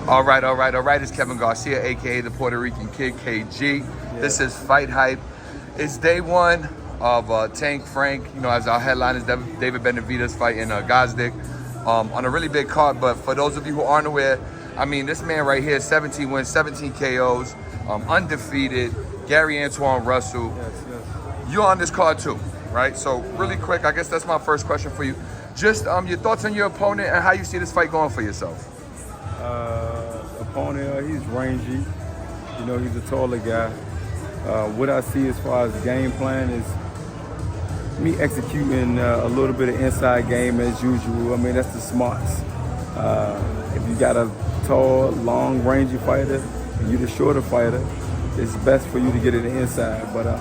All right, all right, all right. It's Kevin Garcia, a.k.a. the Puerto Rican Kid, KG. Yeah. This is Fight Hype. It's day one of Tank Frank, as our headline is David Benavidez fighting Gvozdyk on a really big card. But for those of you who aren't aware, this man right here, 17 wins, 17 KOs, undefeated, Gary Antoine Russell. Yes. You're on this card too, right? So really quick, I guess that's my first question for you. Just your thoughts on your opponent and how you see this fight going for yourself. Opponent, he's rangy. He's a taller guy. What I see as far as game plan is me executing a little bit of inside game as usual. That's the smarts. If you got a tall, long, rangy fighter, and you're the shorter fighter, it's best for you to get it inside. But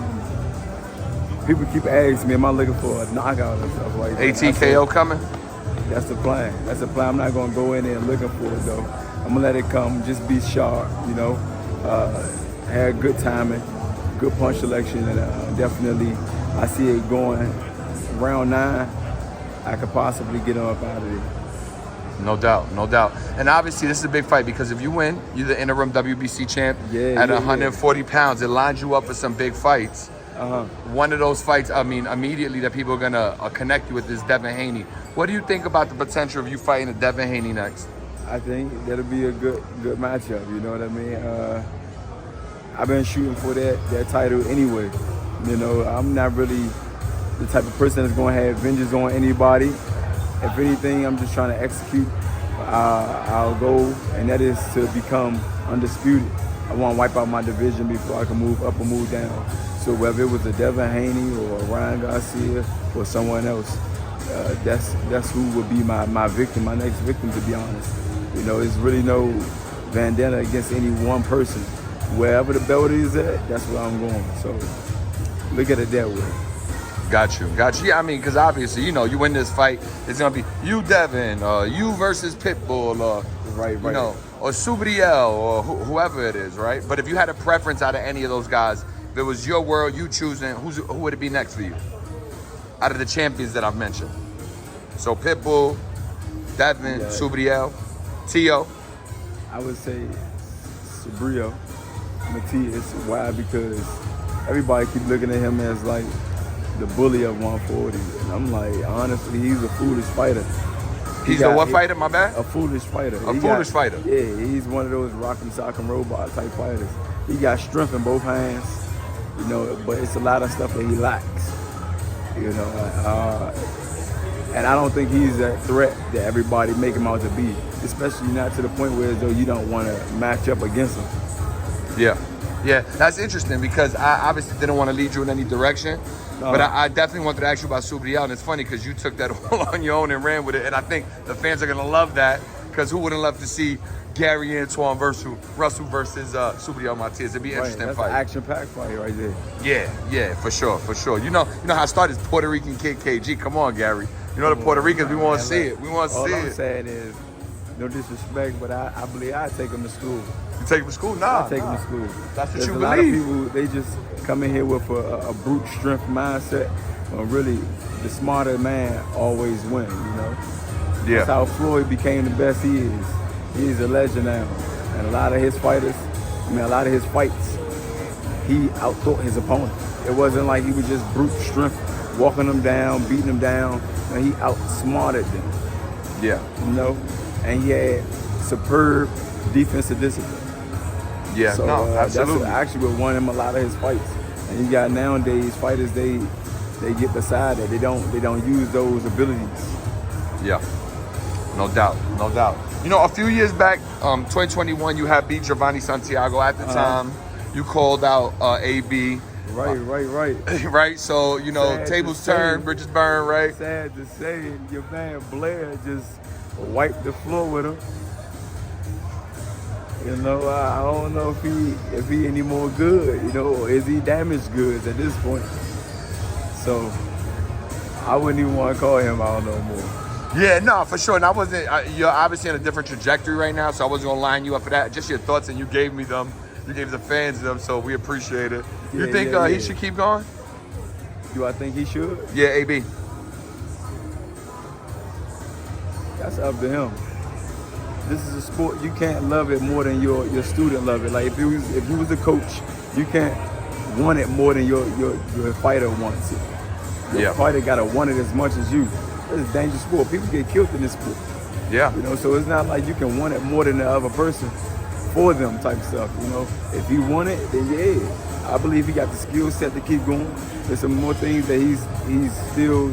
people keep asking me, am I looking for a knockout or stuff like that? ATKO coming? That's the plan. That's the plan. I'm not going to go in there looking for it, though. I'm going to let it come. Just be sharp, Had good timing, good punch selection, and definitely I see it going round 9. I could possibly get him up out of there. No doubt, no doubt. And obviously, this is a big fight because if you win, you're the interim WBC champ at 140 pounds. It lines you up for some big fights. One of those fights, immediately that people are going to connect you with is Devin Haney. What do you think about the potential of you fighting a Devin Haney next? I think that'll be a good matchup, you know what I mean? I've been shooting for that title anyway. I'm not really the type of person that's going to have vengeance on anybody. If anything, I'm just trying to execute our goal, and that is to become undisputed. I want to wipe out my division before I can move up or move down. So whether it was a Devin Haney or a Ryan Garcia or someone else, that's who would be my victim, my next victim, to be honest. It's really no bandana against any one person. Wherever the belt is at, that's where I'm going. So look at it that way. Got you. Yeah, because obviously, you win this fight, it's going to be you, Devin, you versus Pitbull, right. Or Subriel, or whoever it is, right? But if you had a preference out of any of those guys, if it was your world, you choosing, who would it be next for you? Out of the champions that I've mentioned. So Pitbull, Devin, Subriel, Tio. I would say Subriel Matias. Why? Because everybody keep looking at him as like the bully of 140. And I'm like, honestly, he's a foolish fighter. He's a what fighter, my bad? A foolish fighter. A foolish fighter. Yeah, he's one of those rock'em sock'em robot type fighters. He got strength in both hands, but it's a lot of stuff that he lacks. And I don't think he's a threat that everybody make him out to be, especially not to the point where as though you don't want to match up against him. Yeah, that's interesting because I obviously didn't want to lead you in any direction, but I definitely wanted to ask you about Subriel, and it's funny because you took that all on your own and ran with it, and I think the fans are going to love that because who wouldn't love to see Gary Antoine Russell versus Subriel Matias? It'd be an interesting that's fight. An action-packed fight right there. Yeah, for sure. You know how I started as Puerto Rican Kid KG. Come on, Gary. The Puerto Ricans, we want to see it. All I'm saying is, no disrespect, but I believe I take them to school. You take them to school? Nah. I take them to school. That's what you believe. A lot of people, they just come in here with a brute strength mindset. When really, the smarter man always wins, Yeah. That's how Floyd became the best he is. He's a legend now. And a lot of his fights, he outthought his opponent. It wasn't like he was just brute strength, walking them down, beating them down. And he outsmarted them. Yeah. And he had superb defensive discipline. Yeah, so, absolutely. That's actually what won him a lot of his fights. And you got nowadays fighters, they get beside it. They don't use those abilities. Yeah, no doubt. A few years back, 2021, you had beat Gervonta Santiago. At the time, you called out AB. Right. Right, so, tables turn, bridges burn, right? Sad to say, your man Blair just wiped the floor with him. I don't know if he any more good, or is he damaged goods at this point? So I wouldn't even want to call him out no more. Yeah, no, for sure. And I wasn't. You're obviously in a different trajectory right now, so I wasn't gonna line you up for that. Just your thoughts, and you gave me them. You gave the fans them, so we appreciate it. You think he should keep going? Do I think he should? Yeah, AB. That's up to him. this is a sport. You can't love it more than your student love it. Like if you was a coach, you can't want it more than your fighter wants it. Your fighter gotta want it as much as you. It's a dangerous sport. People get killed in this sport. Yeah. You know, so it's not like you can want it more than the other person for them type of stuff. You know, if he want it, then yeah, I believe he got the skill set to keep going. There's some more things that he still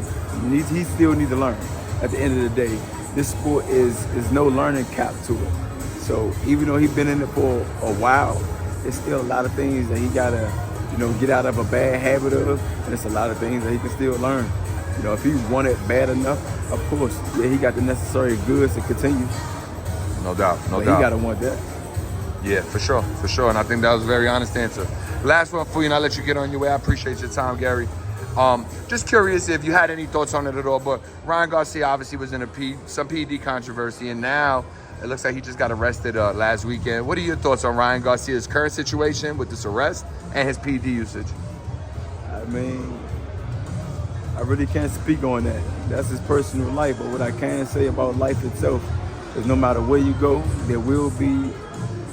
needs to learn. At the end of the day, this sport is no learning cap to it. So even though he's been in it for a while, there's still a lot of things that he gotta, you know, get out of a bad habit of, and there's a lot of things that he can still learn. You know, if he want it bad enough, of course, yeah, he got the necessary goods to continue. No doubt, no but doubt. He gotta want that. Yeah, for sure, and I think that was a very honest answer. Last one for you, and I'll let you get on your way. I appreciate your time, Gary. Just curious if you had any thoughts on it at all, but Ryan Garcia obviously was in some PD controversy, and now it looks like he just got arrested last weekend. What are your thoughts on Ryan Garcia's current situation with this arrest and his PD usage? I mean, I really can't speak on that. That's his personal life, but what I can say about life itself is no matter where you go, there will be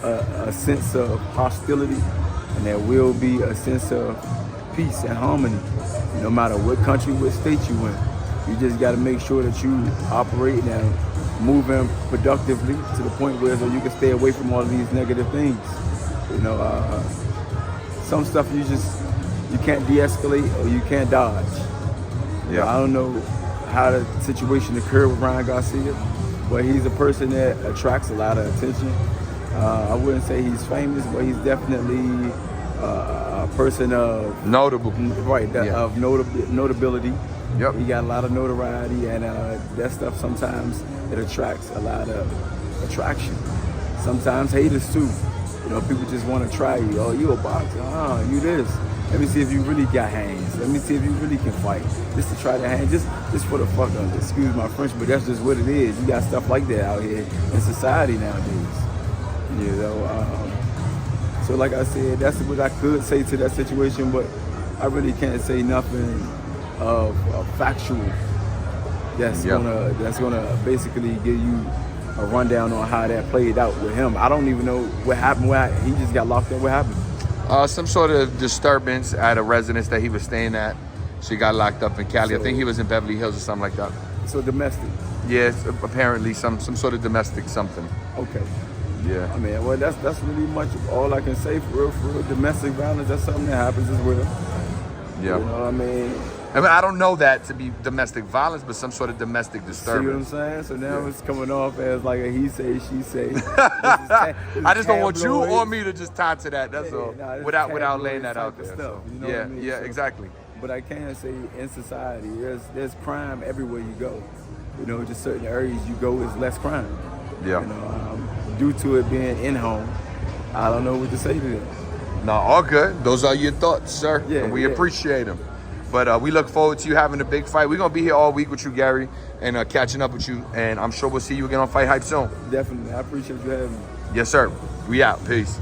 a sense of hostility, and there will be a sense of peace and harmony, no matter what country, what state you in. You just got to make sure that you operate and moving productively to the point where so you can stay away from all of these negative things. You know, some stuff you can't de-escalate or you can't dodge. Yeah, I don't know how the situation occurred with Ryan Garcia, but he's a person that attracts a lot of attention. I wouldn't say he's famous, but he's definitely a person of notable, right? Of notability. Yep. He got a lot of notoriety, and that stuff sometimes it attracts a lot of attraction. Sometimes haters too. You know, people just want to try you. Oh, you a boxer? You this. Let me see if you really got hands. Let me see if you really can fight. Just to try to hang, just for the fuck of it. Excuse my French, but that's just what it is. You got stuff like that out here in society nowadays. You know, so like I said, that's what I could say to that situation, but I really can't say nothing of factual that's gonna basically give you a rundown on how that played out with him. I don't even know what happened. He just got locked up. What happened? Some sort of disturbance at a residence that he was staying at. So he got locked up in Cali. I think he was in Beverly Hills or something like that. So domestic? Yes, apparently some sort of domestic something. Okay. Yeah. I mean, well, that's really much all I can say for real. Domestic violence, that's something that happens as well. Yeah. You know what I mean? I don't know that to be domestic violence, but some sort of domestic disturbance. See what I'm saying? So now it's coming off as like a he say, she say. I just don't want you or me to just tie to that. That's all. Nah, without laying that out there. Stuff, So. You know what I mean? Yeah, so, exactly. But I can say in society, there's crime everywhere you go. You know, just certain areas you go is less crime. Yeah. You know, due to it being in home, I don't know what to say to them. No, all good. Those are your thoughts, sir. Yeah, and we appreciate them. But we look forward to you having a big fight. We're going to be here all week with you, Gary, and catching up with you. And I'm sure we'll see you again on Fight Hype soon. Definitely. I appreciate you having me. Yes, sir. We out. Peace.